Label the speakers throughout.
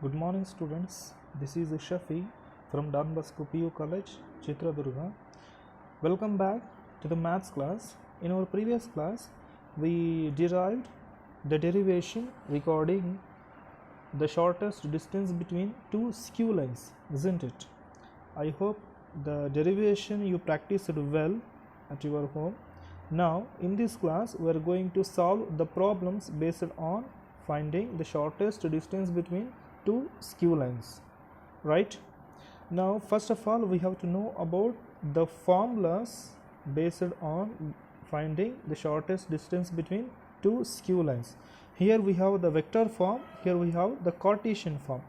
Speaker 1: Good morning students, this is Shafi from Don Bosco PU College, Chitradurga. Welcome back to the maths class. In our previous class, we derived the derivation regarding the shortest distance between two skew lines, isn't it? I hope the derivation you practiced well at your home. Now in this class we are going to solve the problems based on finding the shortest distance between two skew lines, right? Now first of all we have to know about the formulas based on finding the shortest distance between two skew lines. Here we have the vector form, here we have the Cartesian form.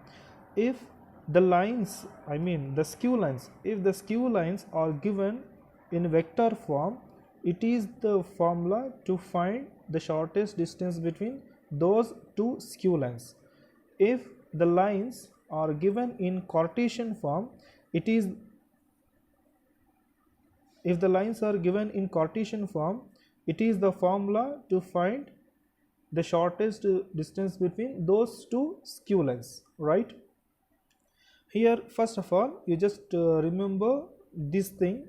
Speaker 1: If the lines, the skew lines, if the skew lines are given in vector form, it is the formula to find the shortest distance between those two skew lines. If the lines are given in Cartesian form, it is the formula to find the shortest distance between those two skew lines, right? Here first of all you just remember this thing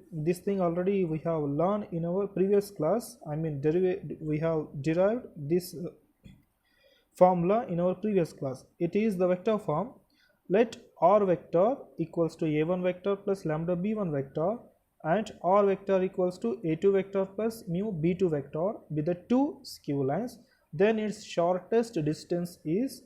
Speaker 1: already we have learned in our previous class. We have derived this formula in our previous class. It is the vector form. Let r vector equals to a1 vector plus lambda b1 vector and r vector equals to a2 vector plus mu b2 vector be the two skew lines. Then its shortest distance is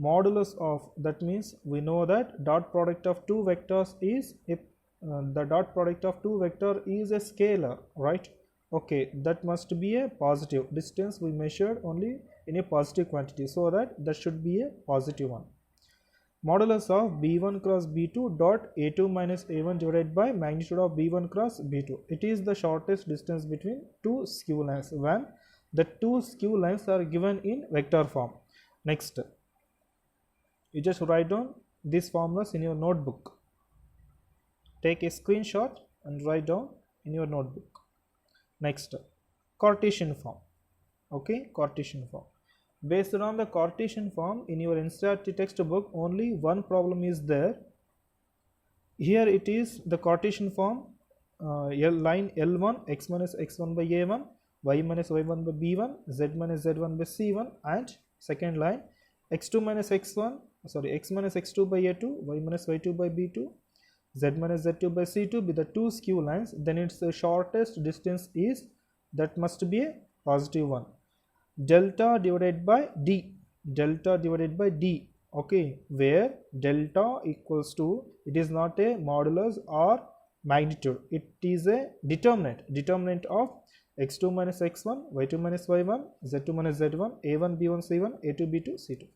Speaker 1: modulus of, that means we know that dot product of two vectors is the dot product of two vector is a scalar, right? Okay, that must be a positive distance. We measured only in a positive quantity, so that should be a positive one. Modulus of b1 cross b2 dot a2 minus a1 divided by magnitude of b1 cross b2. It is the shortest distance between two skew lines when the two skew lines are given in vector form. Next, you just write down these formulas in your notebook. Take a screenshot and write down in your notebook. Next, Cartesian form. Okay, Cartesian form. Based on the Cartesian form in your NCERT textbook, only one problem is there. Here it is the Cartesian form, line L1 x minus x1 by a1, y minus y1 by b1, z minus z1 by c1, and second line x2 minus x1, x minus x2 by a2, y minus y2 by b2, z minus z2 by c2 be the two skew lines. Then its shortest distance is, that must be a positive one, delta divided by d, okay, where delta equals to, it is not a modulus or magnitude, it is a determinant of x2 minus x1, y2 minus y1, z2 minus z1, a1 b1 c1, a2 b2 c2.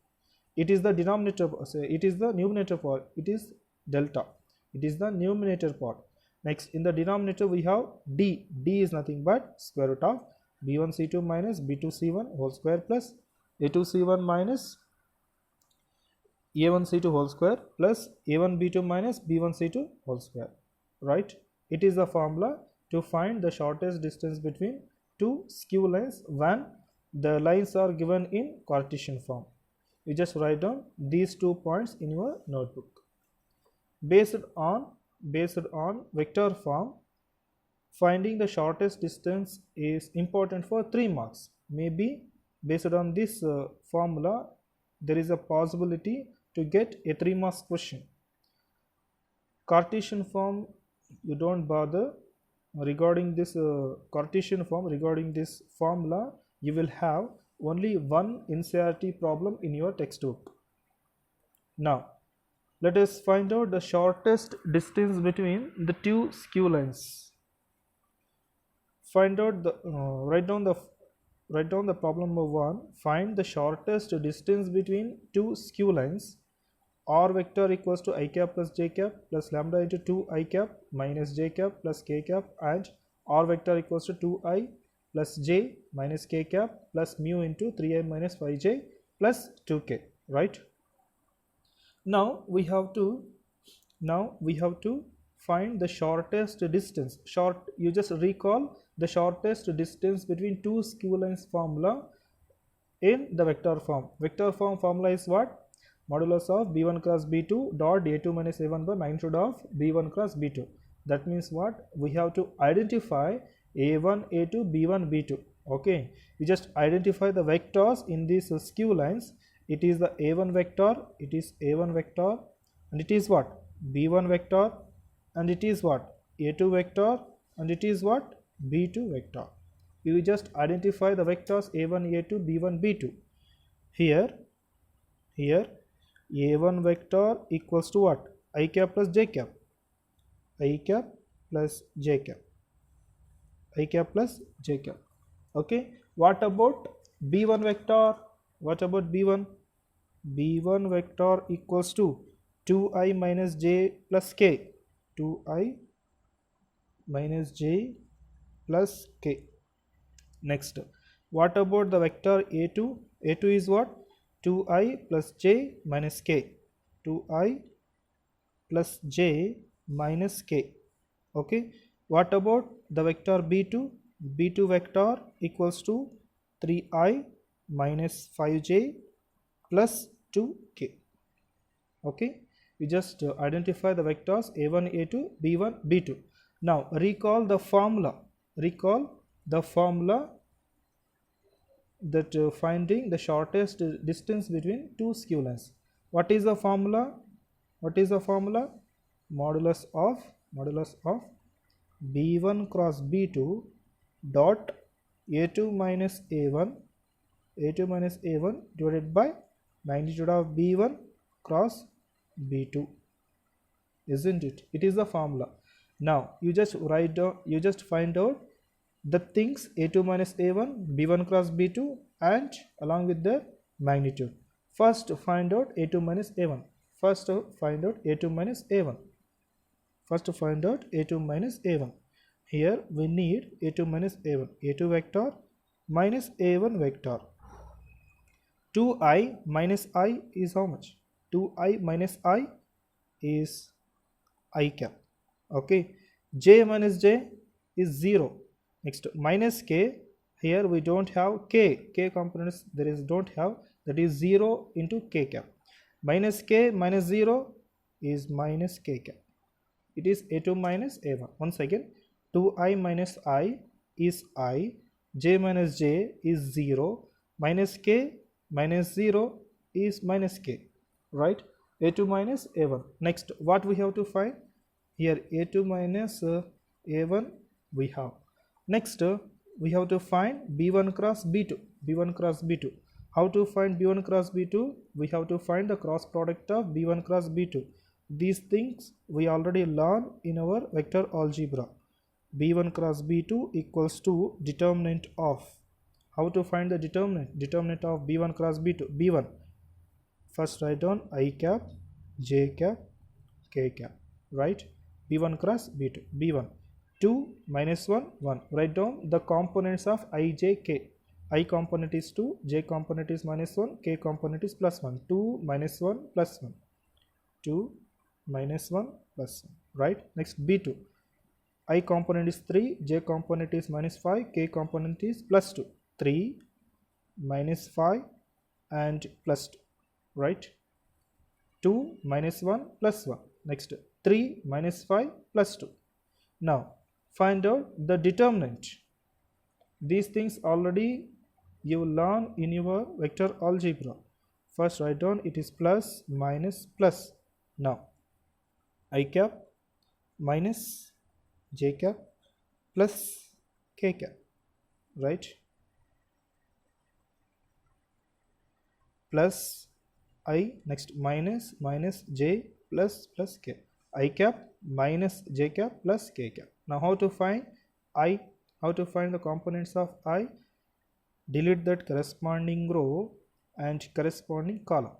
Speaker 1: It is the denominator, it is the numerator part, it is delta, it is the numerator part. Next, in the denominator we have d is nothing but square root of b1 c2 minus b2 c1 whole square plus a2 c1 minus a1 c2 whole square plus a1 b2 minus b1 c2 whole square, right? It is the formula to find the shortest distance between two skew lines when the lines are given in Cartesian form. You just write down these 2 points in your notebook. Based on vector form, finding the shortest distance is important for 3 marks. Maybe based on this formula there is a possibility to get a 3 marks question. Cartesian form, you don't bother. Regarding this Cartesian form, regarding this formula, you will have only one NCERT problem in your textbook. Now let us find out the shortest distance between the two skew lines. Find out the write down the problem number 1. Find the shortest distance between two skew lines. R vector equals to I cap plus j cap plus lambda into 2 I cap minus j cap plus k cap, and R vector equals to 2I plus j minus k cap plus mu into 3I minus 5j plus 2k, right? Now we have to find the shortest distance. You just recall the shortest distance between two skew lines formula in the vector form. Vector form formula is what? Modulus of b1 cross b2 dot a2 minus a1 by magnitude of b1 cross b2. That means what? We have to identify a1, a2, b1, b2. Okay, we just identify the vectors in these skew lines. It is the a1 vector, it is a1 vector, and it is what? b1 vector, and it is what? a2 vector, and it is what? b2 vector. We will just identify the vectors a1, a2, b1, b2. Here a1 vector equals to what? I cap plus j cap, I cap plus j cap, I cap plus j cap. Okay, what about b1 vector? What about b1? b1 vector equals to 2i minus j plus k, 2i minus j plus k. Next, what about the vector a2? a2 is what? 2i plus j minus k, 2i plus j minus k. Okay, what about the vector b2? b2 vector equals to 3i minus 5j plus 2k. Okay, we just identify the vectors a1, a2, b1, b2. Now recall the formula, that finding the shortest distance between two skew lines. What is the formula? Modulus of b1 cross b2 dot a2 minus a1 divided by magnitude of b1 cross b2, isn't it? It is the formula. Now you just write down, you just find out the things a2 minus a1, b1 cross b2, and along with the magnitude. First find out a2 minus a1. First find out a2 minus a1. Here we need a2 minus a1. a2 vector minus a1 vector. 2i minus I is how much? 2i minus I is I cap. Okay, j minus j is 0. Next, minus k. Here we don't have k components, there is don't have, that is 0 into k cap. Minus k minus 0 is minus k cap. It is a2 minus a1. Once again, 2i minus I is I, j minus j is 0, minus k minus 0 is minus k, right? a2 minus a1. Next, what we have to find? Here a2 minus a1 we have. Next, we have to find b1 cross b2. How to find b1 cross b2? We have to find the cross product of b1 cross b2. These things we already learned in our vector algebra. b1 cross b2 equals to determinant of. How to find the determinant of b1 cross b2? b1, first write down I cap, j cap, k cap, right? b1 cross b2. b1, 2 minus 1, 1. Write down the components of I, j, k. I component is 2, j component is minus 1, k component is plus 1. 2 minus 1 plus 1. 2 minus 1 plus 1, right? Next, b2. I component is 3, j component is minus 5, k component is plus 2. 3 minus 5 and plus 2, right? 2 minus 1 plus 1. Next, 3 minus 5 plus 2. Now find out the determinant. These things already you learn in your vector algebra. First write down, it is plus, minus, plus. Now I cap minus j cap plus k cap, right? Plus I, next minus j plus k. I cap minus j cap plus k cap. Now how to find I? How to find the components of I? Delete that corresponding row and corresponding column.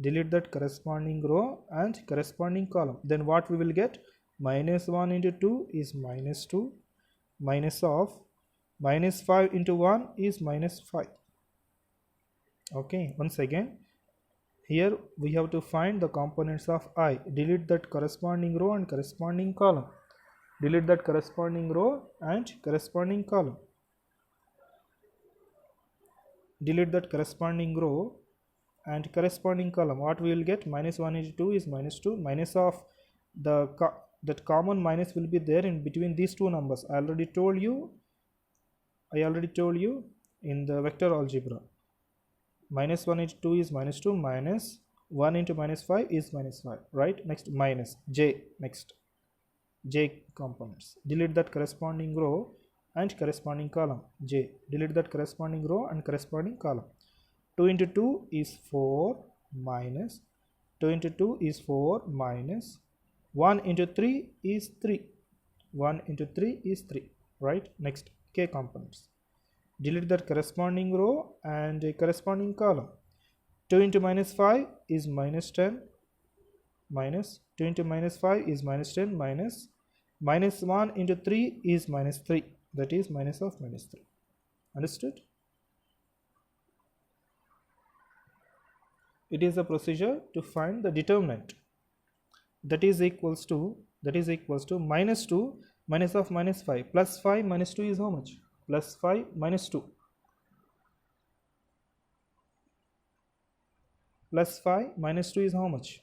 Speaker 1: Delete that corresponding row and corresponding column. Then what we will get? Minus 1 into 2 is minus 2. Minus of minus 5 into 1 is minus 5. Okay, once again, here we have to find the components of I. Delete that corresponding row and corresponding column. Delete that corresponding row and corresponding column. Delete that corresponding row and corresponding column, what we will get? Minus 1 into 2 is minus 2. Minus of that common minus will be there in between these two numbers. I already told you in the vector algebra. Minus 1 into 2 is minus 2, minus 1 into minus 5 is minus 5, right? Next, minus j, next j components. Delete that corresponding row and corresponding column, j. Delete that corresponding row and corresponding column. 2 into 2 is 4 minus 2 into 2 is 4 minus 1 into 3 is 3. 1 into 3 is 3, right? Next, k components. Delete that corresponding row and a corresponding column. 2 into minus 5 is minus 10, minus 2 into minus 5 is minus 10, minus 1 into 3 is minus 3, that is minus of minus 3. Understood? It is a procedure to find the determinant. That is equals to minus 2 minus of minus 5 plus 5 minus 2 is how much? Plus 5 minus 2. Plus 5 minus 2 is how much?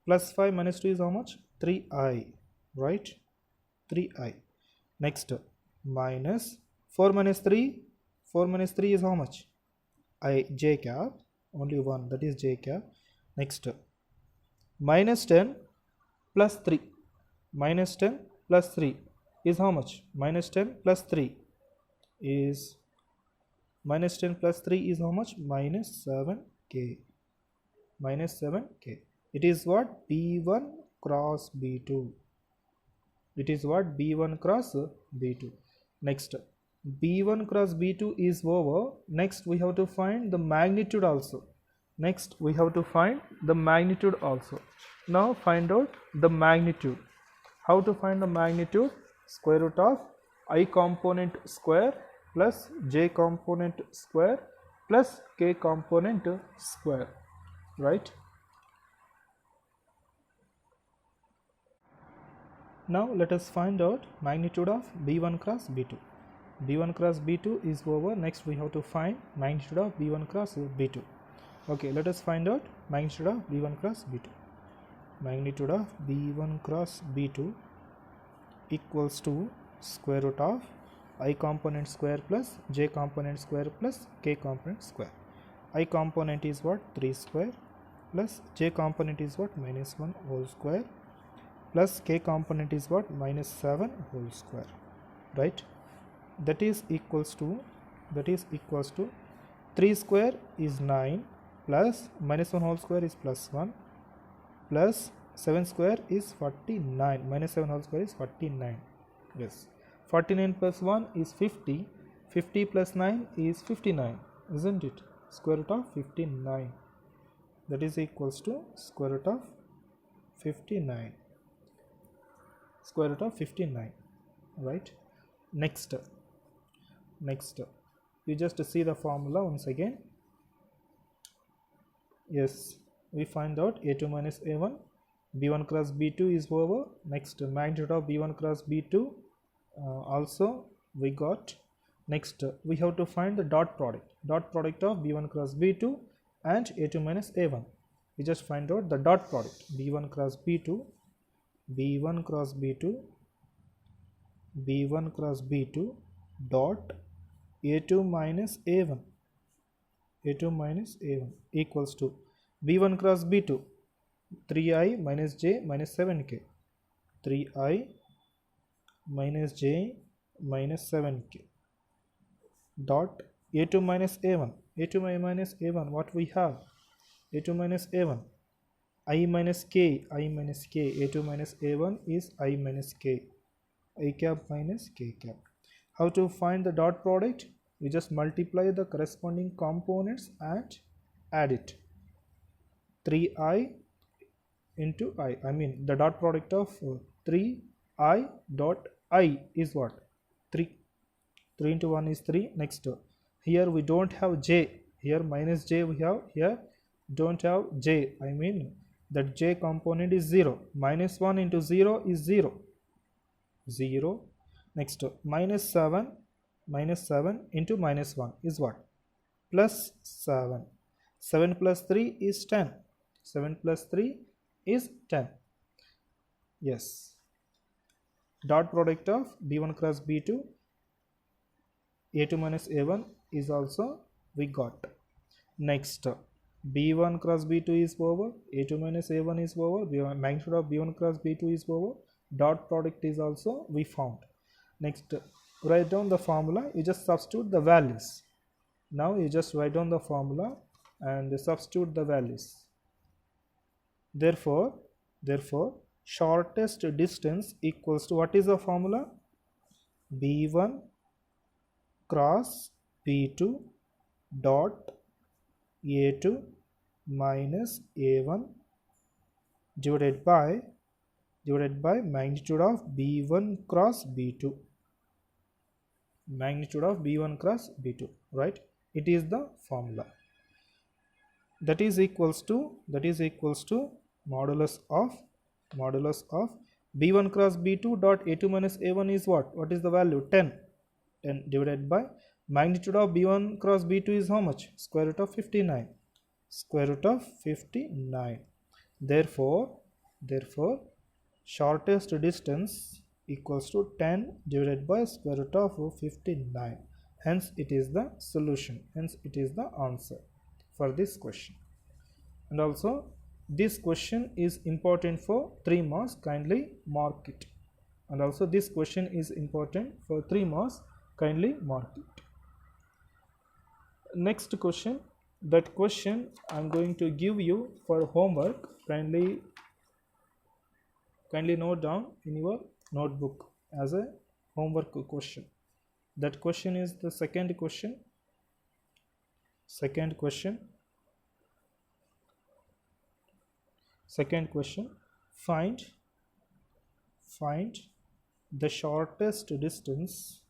Speaker 1: Plus 5 minus 2 is how much? 3i, right? 3i. Next, minus 4 minus 3. 4 minus 3 is how much? J cap, only one, that is j cap. Next, minus 10 plus 3. Minus 10 plus 3 is how much? Minus 10 plus 3 is minus 10 plus 3 is how much? Minus 7k. Minus 7k. It is what? B1 cross B2. It is what? B1 cross B2. Next, B1 cross B2 is over. Next, we have to find the magnitude also. Now find out the magnitude. How to find the magnitude? Square root of I component square plus j component square plus k component square, right? Now let us find out magnitude of B1 cross B2. B1 cross B2 is over. Next we have to find magnitude of B1 cross B2. Okay, let us find out magnitude of B1 cross B2. Magnitude of B1 cross B2 equals to square root of I component square plus j component square plus k component square. I component is what? 3 square plus j component is what? Minus 1 whole square plus k component is what? Minus 7 whole square, right? That is equals to 3 square is 9 plus minus 1 whole square is plus 1 plus 7 square is 49. Minus 7 whole square is 49. Yes. 49 plus 1 is 50. 50 plus 9 is 59. Isn't it? Square root of 59. That is equals to square root of 59. Square root of 59. Right? Next, you just see the formula once again. Yes, we find out a2 minus a1, b1 cross b2 is over. Next, magnitude of b1 cross b2 also we got. Next, we have to find the dot product of b1 cross b2 and a2 minus a1. We just find out the dot product, b1 cross b2, b1 cross b2, b1 cross b2 dot a2 minus a1, a2 minus a1 equals to b1 cross b2, 3i minus j minus 7k, 3i minus j minus 7k dot a2 minus a1, a2 minus a1, what we have? a2 minus a1, I minus k, a2 minus a1 is I minus k, I cap minus k cap. How to find the dot product? We just multiply the corresponding components and add it. 3i into I mean the dot product of 3i dot I is what? 3. 3 into 1 is 3. Next, here we don't have j. Here minus j we have. Here don't have j. I mean that j component is 0. Minus 1 into 0 is 0. 0. Next, minus 7 minus 7 into minus 1 is what? Plus 7. 7 plus 3 is 10. 7 plus 3 is 10. Yes. Dot product of b1 cross b2, a2 minus a1 is also we got. Next, b1 cross b2 is over, a2 minus a1 is over, magnitude of b1 cross b2 is over, dot product is also we found. Next, write down the formula. You just substitute the values. Now you just write down the formula and substitute the values. Therefore shortest distance equals to, what is the formula? b1 cross b2 dot a2 minus a1 divided by magnitude of b1 cross b2, magnitude of b1 cross b2, right? It is the formula. That is equals to modulus of b1 cross b2 dot a2 minus a1 is what is the value? 10 divided by magnitude of b1 cross b2 is how much? Square root of 59. Therefore shortest distance equals to 10 divided by square root of 59. Hence it is the solution, hence it is the answer for this question. And also this question is important for 3 marks, kindly mark it. And also this question is important for 3 marks, kindly mark it. Next question, that question I am going to give you for homework. Kindly note down in your notebook as a homework question. That question is the second question. Second question, find the shortest distance,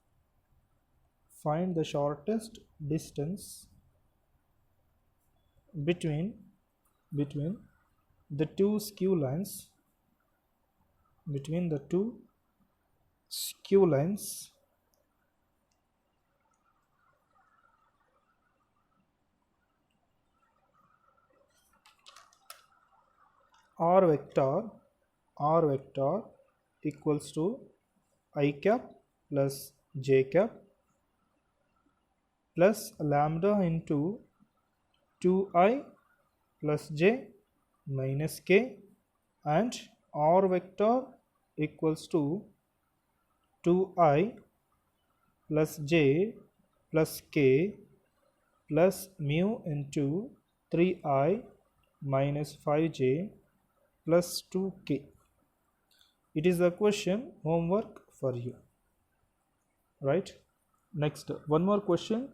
Speaker 1: between the two skew lines, r vector equals to I cap plus j cap plus lambda into 2i plus j minus k, and r vector equals to 2i plus j plus k plus mu into 3i minus 5j plus 2k. It is a question homework for you, right? Next, one more question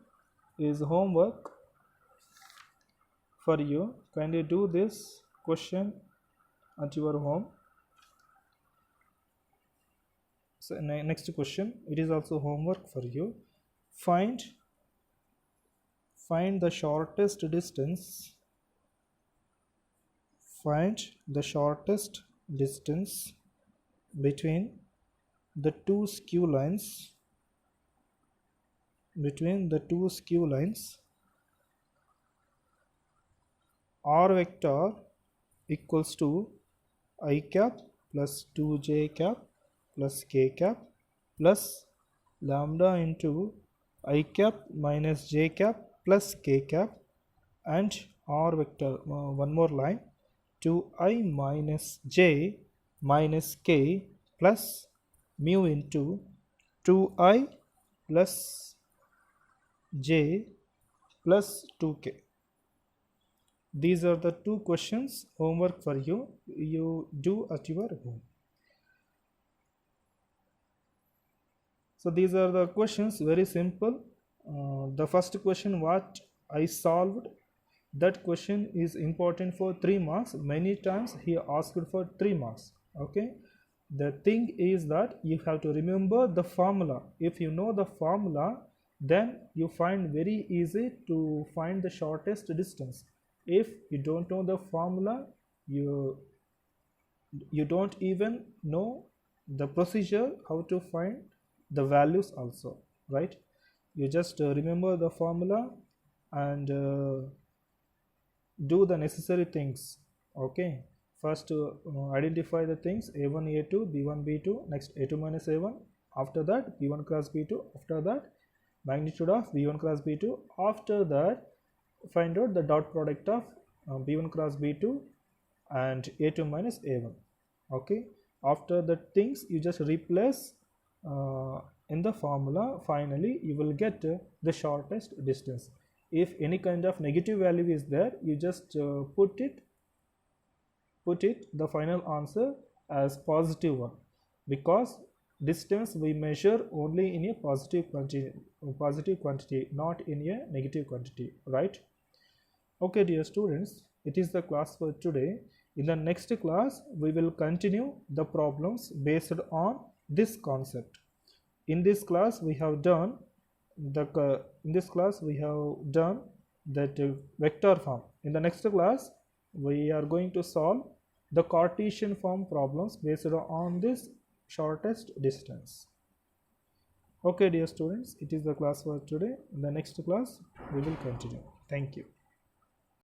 Speaker 1: is homework for you. Kindly do this question at your home. So next question, it is also homework for you. Find the shortest distance, between the two skew lines, r vector equals to I cap plus 2j cap plus k cap plus lambda into I cap minus j cap plus k cap, and r vector, one more line, 2i minus j minus k plus mu into 2i plus j plus 2k. These are the two questions homework for you. You do at your home. So these are the questions, very simple. The first question what I solved, that question is important for 3 marks. Many times he asked for 3 marks. Okay, the thing is that you have to remember the formula. If you know the formula, then you find very easy to find the shortest distance. If you don't know the formula, you don't even know the procedure how to find the values also, right? you just remember the formula and do the necessary things. Okay, first identify the things a1 a2 b1 b2, next a2 minus a1, after that b1 cross b2, after that magnitude of b1 cross b2, after that find out the dot product of b1 cross b2 and a2 minus a1. Okay, after the things you just replace in the formula. Finally you will get the shortest distance. If any kind of negative value is there, you just put it the final answer as positive one, because distance we measure only in a positive quantity, not in a negative quantity, right? Okay, dear students, it is the class for today. In the next class we will continue the problems based on this concept. In this class we have done that vector form. In the next class we are going to solve the Cartesian form problems based on this shortest distance. Okay, dear students, it is the class for today. In the next class we will continue. Thank you.